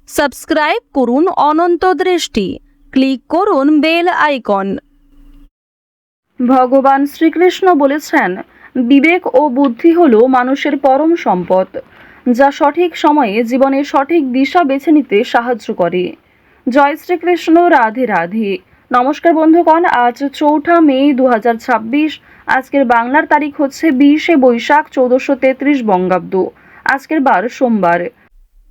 Subscribe করুন অনন্ত দৃষ্টি, click করুন বেল আইকন। ভগবান শ্রীকৃষ্ণ বলেছেন, বিবেক ও বুদ্ধি হলো মানুষের পরম সম্পদ, যা সঠিক সময়ে জীবনের সঠিক দিশা বেছে নিতে সাহায্য করে। জয় শ্রীকৃষ্ণ, রাধে রাধে। নমস্কার বন্ধুগণ, আজ 4 মে 2026। আজকের বাংলার তারিখ হচ্ছে 20 বৈশাখ 1433 বঙ্গাব্দ। আজকের বার সোমবার।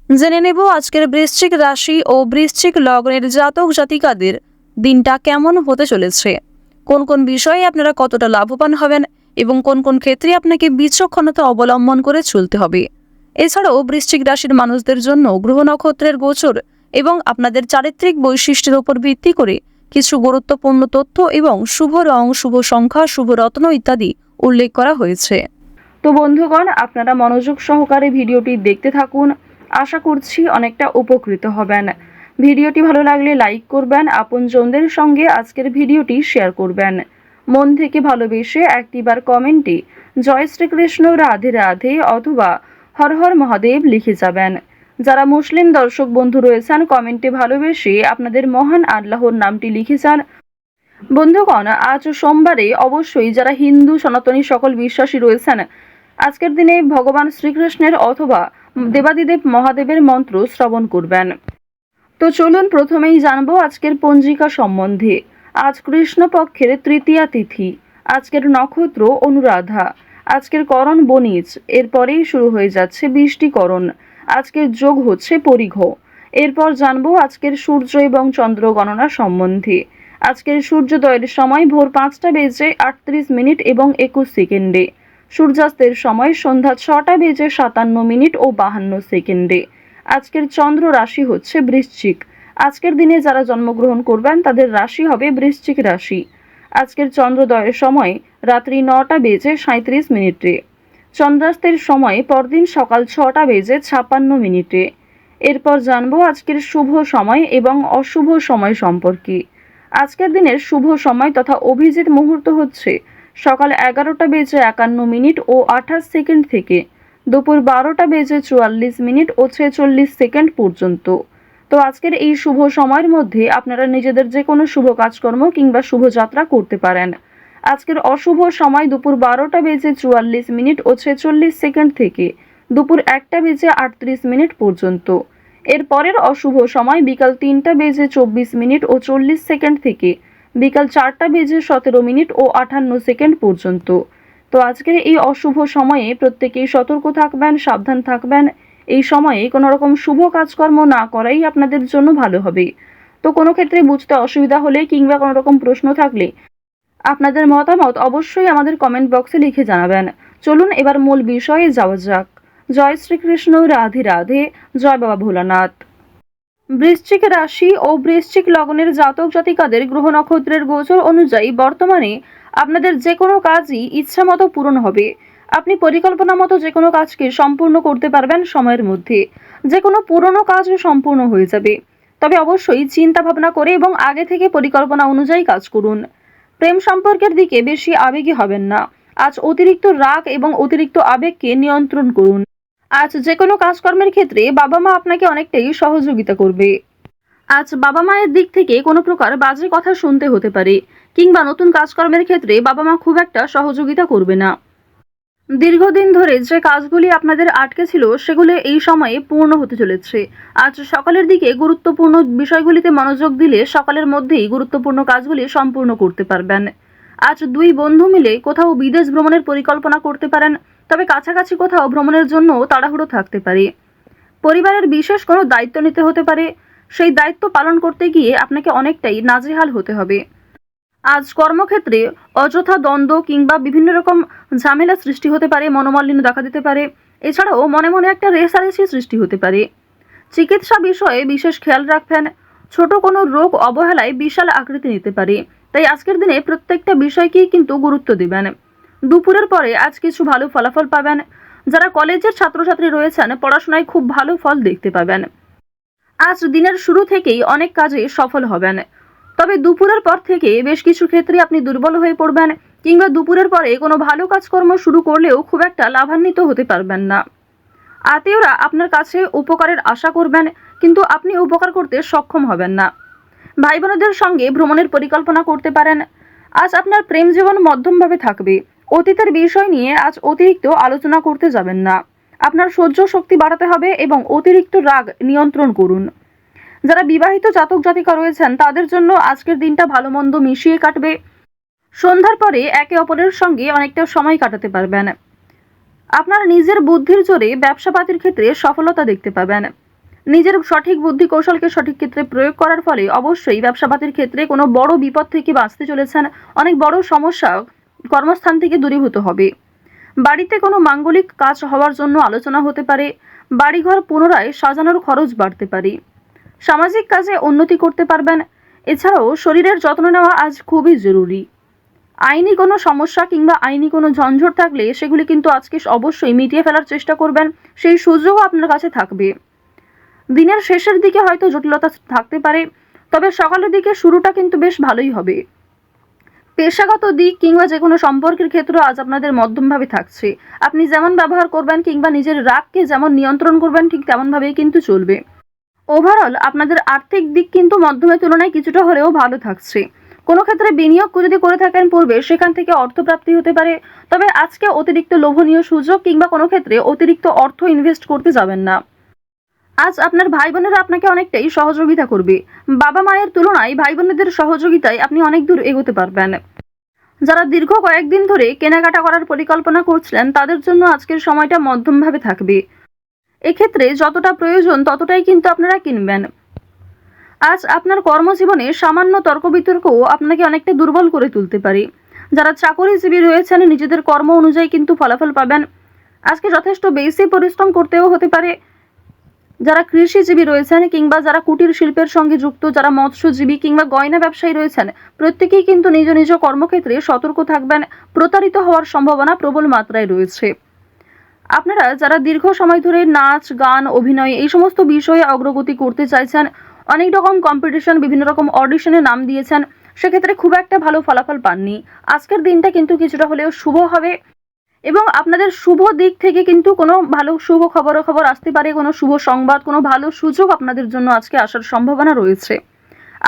জেনে নেব আজকের বৃশ্চিক রাশি ও বৃশ্চিক লগ্নের জাতক জাতিকাদের দিনটা কেমন হতে চলেছে, কোন কোন বিষয়ে আপনারা কতটা লাভবান হবেন এবং কোন কোন ক্ষেত্রে আপনাকে বিচক্ষণতা অবলম্বন করে চলতে হবে। এছাড়াও বৃশ্চিক রাশির মানুষদের জন্য গ্রহ নক্ষত্রের গোচর এবং আপনাদের চারিত্রিক বৈশিষ্ট্যের উপর ভিত্তি করে কিছু গুরুত্বপূর্ণ তথ্য এবং শুভ রং, শুভ সংখ্যা, শুভ রত্ন ইত্যাদি উল্লেখ করা হয়েছে। তো বন্ধুগণ, আপনারা মনোযোগ সহকারে ভিডিওটি দেখতে থাকুন। আশা করছি অনেকটা উপকৃত হবেন। ভিডিওটি ভালো লাগলে লাইক করবেন, আপনজনদের সঙ্গে আজকের ভিডিওটি শেয়ার করবেন। মন থেকে ভালোবেসে একটিবার কমেন্টে জয় শ্রীকৃষ্ণ, রাধে রাধে অথবা হর হর মহাদেব লিখে যাবেন। যারা মুসলিম দর্শক বন্ধু রয়েছেন, কমেন্টে ভালোবেসে আপনাদের মহান আল্লাহর নামটি লিখে যান। বন্ধুগণ, আজ সোমবারে অবশ্যই যারা হিন্দু সনাতনী সকল বিশ্বাসী রয়েছেন, আজকের দিনে ভগবান শ্রীকৃষ্ণের অথবা দেবাদিদেব মহাদেবের মন্ত্র শ্রবণ করবেন। তো চলুন প্রথমেই জানবো আজকের পঞ্জিকা সম্বন্ধে। আজ কৃষ্ণপক্ষের তৃতীয়া তিথি। আজকের নক্ষত্র অনুরাধা। আজকের করণ বণিজ। এরপরেই শুরু হয়ে যাচ্ছে বৃষ্টিকরণ। আজকের যোগ হচ্ছে পরিঘ। এরপর জানবো আজকের সূর্য এবং চন্দ্র গণনা সম্বন্ধে। আজকের সূর্যোদয়ের সময় ভোর 5:38 এবং 21 সেকেন্ডে। সূর্যাস্তের সময় সন্ধ্যা 6:57 ও 52 সেকেন্ডে। আজকের চন্দ্র রাশি হচ্ছে বৃশ্চিক। আজকের দিনে যারা জন্মগ্রহণ করবেন তাদের রাশি হবে বৃশ্চিক রাশি। আজকের চন্দ্রোদয়ের সময় রাত্রি 9:37। চন্দ্রাস্তের সময় পরদিন সকাল 6:56। এরপর জানবো আজকের শুভ সময় এবং অশুভ সময় সম্পর্কে। আজকের দিনের শুভ সময় তথা অভিজিৎ মুহূর্ত হচ্ছে সকাল 11:51 ও 28 সেকেন্ড থেকে দুপুর 12:44 ও 46 সেকেন্ড পর্যন্ত। তো আজকের এই শুভ সময়ের মধ্যে আপনারা নিজেদের যে কোনো শুভ কাজকর্ম কিংবা শুভযাত্রা করতে পারেন। আজকের অশুভ সময় দুপুর 12:44 ও 46 সেকেন্ড থেকে দুপুর 1:38 পর্যন্ত। এর পরের অশুভ সময় বিকাল 3:24 ও 40 সেকেন্ড থেকে বিকাল 4:17 ও 58 সেকেন্ড পর্যন্ত। তো আজকের এই অশুভ সময়ে প্রত্যেকেই সতর্ক থাকবেন, সাবধান থাকবেন। এই সময়ে কোনো রকম শুভ কাজকর্ম না করাই আপনাদের জন্য ভালো হবে। তো কোনো ক্ষেত্রে বুঝতে অসুবিধা হলে কিংবা কোনো রকম প্রশ্ন থাকলে আপনাদের মতামত অবশ্যই আমাদের কমেন্ট বক্সে লিখে জানাবেন। চলুন এবার মূল বিষয়ে যাওয়া যাক। জয় শ্রীকৃষ্ণ, রাধে রাধে, জয় বাবা ভোলানাথ। বৃশ্চিক রাশি ও বৃশ্চিক লগ্নের জাতক জাতিকাদের গ্রহ নক্ষত্রের গোচর অনুযায়ী বর্তমানে আপনাদের যে কোনো কাজই ইচ্ছা মতো পূরণ হবে। আপনি পরিকল্পনা মতো যে কোনো কাজকে সম্পূর্ণ করতে পারবেন সময়ের মধ্যে। যে কোনো পুরনো কাজও সম্পূর্ণ হয়ে যাবে। তবে অবশ্যই চিন্তা ভাবনা করে এবং আগে থেকে পরিকল্পনা অনুযায়ী কাজ করুন। প্রেম সম্পর্কের দিকে বেশি আবেগী হবেন না। আজ অতিরিক্ত রাগ এবং অতিরিক্ত আবেগকে নিয়ন্ত্রণ করুন। আজ যে কোনো কাজকর্মের ক্ষেত্রে বাবা মা আপনাকে অনেকটাই সহযোগিতা করবে। আজ বাবা মায়ের দিক থেকে কোনো প্রকার বাজে কথা শুনতে হতে পারে কিংবা নতুন কাজকর্মের ক্ষেত্রে বাবা মা খুব একটা সহযোগিতা করবে না। দীর্ঘদিন ধরে যে কাজগুলি আপনাদের আটকে ছিল সেগুলো এই সময়ে পূর্ণ হতে চলেছে। আজ সকালের দিকে গুরুত্বপূর্ণ বিষয়গুলিতে মনোযোগ দিলে সকালের মধ্যেই গুরুত্বপূর্ণ কাজগুলি সম্পূর্ণ করতে পারবেন। আজ দুই বন্ধু মিলে কোথাও বিদেশ ভ্রমণের পরিকল্পনা করতে পারেন, তবে কাছাকাছি কোথাও ভ্রমণের জন্য তাড়াহুড়ো থাকতে পারে। পরিবারের বিশেষ কোনো দায়িত্ব নিতে হতে পারে, সেই দায়িত্ব পালন করতে গিয়ে আপনাকে অনেকটাই নাজেহাল হতে হবে। আজ কর্মক্ষেত্রে অযথা দ্বন্দ্ব কিংবা বিভিন্ন রকম ঝামেলা সৃষ্টি হতে পারে, মনোমালিন্য দেখা দিতে পারে। এছাড়াও মনে মনে একটা রেষারেষি সৃষ্টি হতে পারে। চিকিৎসা বিষয়ে বিশেষ খেয়াল রাখবেন। ছোট কোনো রোগ অবহেলায় বিশাল আকৃতি নিতে পারে, তাই আজকের দিনে প্রত্যেকটা বিষয়কেই কিন্তু গুরুত্ব দিবেন। দুপুরের পরে আজ কিছু ভালো ফলাফল পাবেন। যারা কলেজের ছাত্রছাত্রী রয়েছেন পড়াশোনায় খুব ভালো ফল দেখতে পাবেন। আজ দিনের শুরু থেকেই অনেক কাজে সফল হবেন, তবে দুপুরের পর থেকে বেশ কিছু ক্ষেত্রে আপনি দুর্বল হয়ে পড়বেন কিংবা দুপুরের পরে কোনো ভালো কাজকর্ম শুরু করলেও খুব একটা লাভান্বিত হতে পারবেন না। আত্মীয়রা আপনার কাছে উপকারের আশা করবেন কিন্তু আপনি উপকার করতে সক্ষম হবেন না। ভাই বোনদের সঙ্গে ভ্রমণের পরিকল্পনা করতে পারেন। আজ আপনার প্রেম জীবন মধ্যমভাবে থাকবে। অতীতের বিষয় নিয়ে আজ অতিরিক্ত আলোচনা করতে যাবেন না। আপনার সহ্য শক্তি বাড়াতে হবে এবং অতিরিক্ত রাগ নিয়ন্ত্রণ করুন। যারা বিবাহিত জাতক জাতিকা রয়েছেন তাদের জন্য আজকের দিনটা ভালো মন্দ মিশিয়ে কাটবে। সন্ধ্যার পরে একে অপরের সঙ্গে অনেকটা সময় কাটাতে পারবেন। আপনার নিজের বুদ্ধির জোরে ব্যবসাপাতির ক্ষেত্রে সফলতা দেখতে পাবেন। নিজের সঠিক বুদ্ধি কৌশলকে সঠিক ক্ষেত্রে প্রয়োগ করার ফলে অবশ্যই ব্যবসাপাতির ক্ষেত্রে কোনো বড় বিপদ থেকে বাঁচতে চলেছেন। অনেক বড় সমস্যা কর্মস্থান থেকে দূরীভূত হবে। বাড়িতে কোনো মাঙ্গলিক কাজ হওয়ার জন্য আলোচনা হতে পারে। বাড়িঘর পুনরায় সাজানোর খরচ বাড়তে পারে। সামাজিক কাজে উন্নতি করতে পারবেন। এছাড়াও শরীরের যত্ন নেওয়া আজ খুবই জরুরি। আইনি কোনো সমস্যা কিংবা আইনি কোনো ঝঞ্ঝট থাকলে সেগুলি কিন্তু আজকে অবশ্যই মিটিয়ে ফেলার চেষ্টা করবেন। সেই সুযোগও আপনার কাছে থাকবে। দিনের শেষের দিকে হয়তো জটিলতা থাকতে পারে, তবে সকালের দিকে শুরুটা কিন্তু বেশ ভালোই হবে। পেশাগত দিক কিংবা যে কোনো সম্পর্কের ক্ষেত্রে আজ আপনাদের মধ্যমভাবে থাকছে। আপনি যেমন ব্যবহার করবেন কিংবা নিজের রাগকে যেমন নিয়ন্ত্রণ করবেন ঠিক তেমনভাবেই কিন্তু চলবে। ওভারঅল আপনাদের আর্থিক দিক কিন্তু মধ্যমের তুলনায় কিছুটা হলেও ভালো থাকছে। কোনো ক্ষেত্রে বিনিয়োগ যদি করে থাকেন পূর্বে সেখান থেকে অর্থপ্রাপ্তি হতে পারে, তবে আজকে অতিরিক্ত লোভনীয় সুযোগ কিংবা কোনো ক্ষেত্রে অতিরিক্ত অর্থ ইনভেস্ট করতে যাবেন না। আজ আপনার ভাই বোনেরা আপনাকে অনেকটাই সহযোগিতা করবে। বাবা মায়ের তুলনায় ভাই বোনেদের সহযোগিতায় আপনি অনেক দূর এগোতে পারবেন। যারা দীর্ঘ কয়েকদিন ধরে কেনাকাটা করার পরিকল্পনা করছিলেন তাদের জন্য আজকের সময়টা মধ্যমভাবে থাকবে। এক্ষেত্রে যতটা প্রয়োজন ততটাই কিন্তু আপনারা কিনবেন। আজ আপনার কর্মজীবনে সামান্য তর্ক বিতর্কও আপনাকে অনেকটা দুর্বল করে তুলতে পারে। যারা চাকরিজীবী রয়েছেন নিজেদের কর্ম অনুযায়ী কিন্তু ফলাফল পাবেন। আজকে যথেষ্ট বেশি পরিশ্রম করতেও হতে পারে। যারা কৃষিজীবী রয়েছেন কিংবা যারা কুটির শিল্পের সঙ্গে যুক্ত, যারা মৎস্যজীবী কিংবা গয়না ব্যবসায়ী রয়েছেন প্রত্যেকেই কিন্তু নিজ নিজ কর্মক্ষেত্রে সতর্ক থাকবেন। প্রতারিত হওয়ার সম্ভাবনা প্রবল মাত্রায় রয়েছে। আপনারা যারা দীর্ঘ সময় ধরে নাচ গান অভিনয় এই সমস্ত বিষয়ে অগ্রগতি করতে চাইছেন, অনেক রকম কম্পিটিশন বিভিন্ন রকম অডিশনে নাম দিয়েছেন, সেক্ষেত্রে খুব একটা ভালো ফলাফল পাননি। আজকের দিনটা কিন্তু কিছুটা হলেও শুভ হবে এবং আপনাদের শুভ দিক থেকে কিন্তু কোনো ভালো শুভ খবর আসতে পারে। কোনো শুভ সংবাদ, কোনো ভালো সুযোগ আপনাদের জন্য আজকে আসার সম্ভাবনা রয়েছে।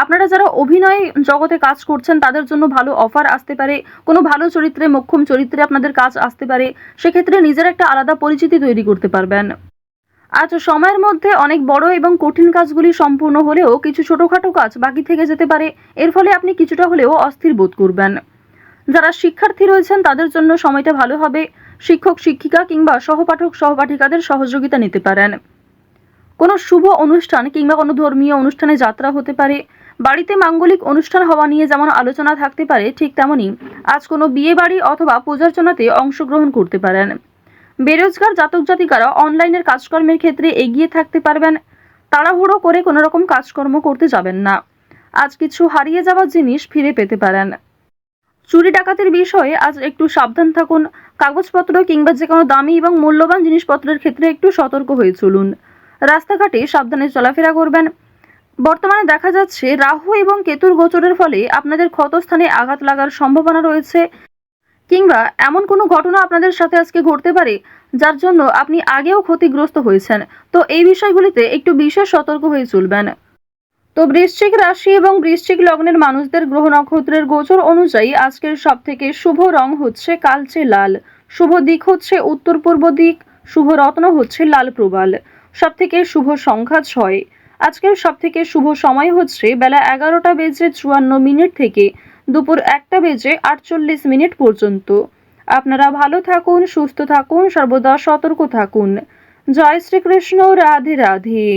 আপনারা যারা অভিনয় জগতে কাজ করছেন তাদের জন্য ভালো অফার আসতে পারে। কোনো ভালো চরিত্রে, মোক্ষম চরিত্রে আপনাদের কাজ আসতে পারে। সেক্ষেত্রে নিজের একটা আলাদা পরিচিতি তৈরি করতে পারবেন। আজ সময়ের মধ্যে অনেক বড় এবং কঠিন কাজগুলি সম্পূর্ণ হলেও কিছু ছোটখাটো কাজ বাকি থেকে যেতে পারে। এর ফলে আপনি কিছুটা হলেও অস্থির বোধ করবেন। যারা শিক্ষার্থী রয়েছেন তাদের জন্য সময়টা ভালো হবে। শিক্ষক শিক্ষিকা কিংবা সহপাঠক সহপাঠিকাদের সহযোগিতা নিতে পারেন। কোনো শুভ অনুষ্ঠান কিংবা কোনো ধর্মীয় অনুষ্ঠানে যাত্রা হতে পারে। বাড়িতে মাঙ্গলিক অনুষ্ঠান হওয়া নিয়ে যেমন আলোচনা থাকতে পারে ঠিক তেমনি আজ কোনো বিয়ে বাড়ি অথবা পূজার্চনাতে অংশগ্রহণ করতে পারেন। বেরোজগার জাতক জাতিকারা অনলাইনের কাজকর্মের ক্ষেত্রে এগিয়ে থাকতে পারবেন। তাড়াহুড়ো করে কোনো রকম কাজকর্ম করতে যাবেন না। আজ কিছু হারিয়ে যাওয়া জিনিস ফিরে পেতে পারেন। চুরি ডাকাতির বিষয়ে আজ একটু সাবধান থাকুন। কাগজপত্র কিংবা যে কোনো দামি এবং মূল্যবান জিনিসপত্রের ক্ষেত্রে একটু সতর্ক হয়ে চলুন। রাস্তাঘাটে সাবধানে চলাফেরা করবেন। বর্তমানে দেখা যাচ্ছে রাহু এবং কেতুর গোচরের ফলে আপনাদের ক্ষতস্থানে আঘাত লাগার সম্ভাবনা রয়েছে কিংবা এমন কোনো ঘটনা আপনাদের সাথে আজকে ঘটতে পারে যার জন্য আপনি আগেও ক্ষতিগ্রস্ত হয়েছেন। তো এই বিষয়গুলিতে একটু বিশেষ সতর্ক হয়ে চলবেন। তো বৃশ্চিক রাশি এবং বৃশ্চিক লগ্নের মানুষদের গ্রহ নক্ষত্রের গোচর অনুযায়ী আজকের সবথেকে শুভ রং হচ্ছে কালচে লাল। শুভ দিক হচ্ছে উত্তর পূর্ব দিক। শুভ রত্ন হচ্ছে লাল প্রবাল। সবথেকে শুভ সংখ্যা 6। আজকের সবথেকে শুভ সময় হচ্ছে বেলা 11:54 থেকে দুপুর 1:48 পর্যন্ত। আপনারা ভালো থাকুন, সুস্থ থাকুন, সর্বদা সতর্ক থাকুন। জয় শ্রীকৃষ্ণ। রাধে রাধে।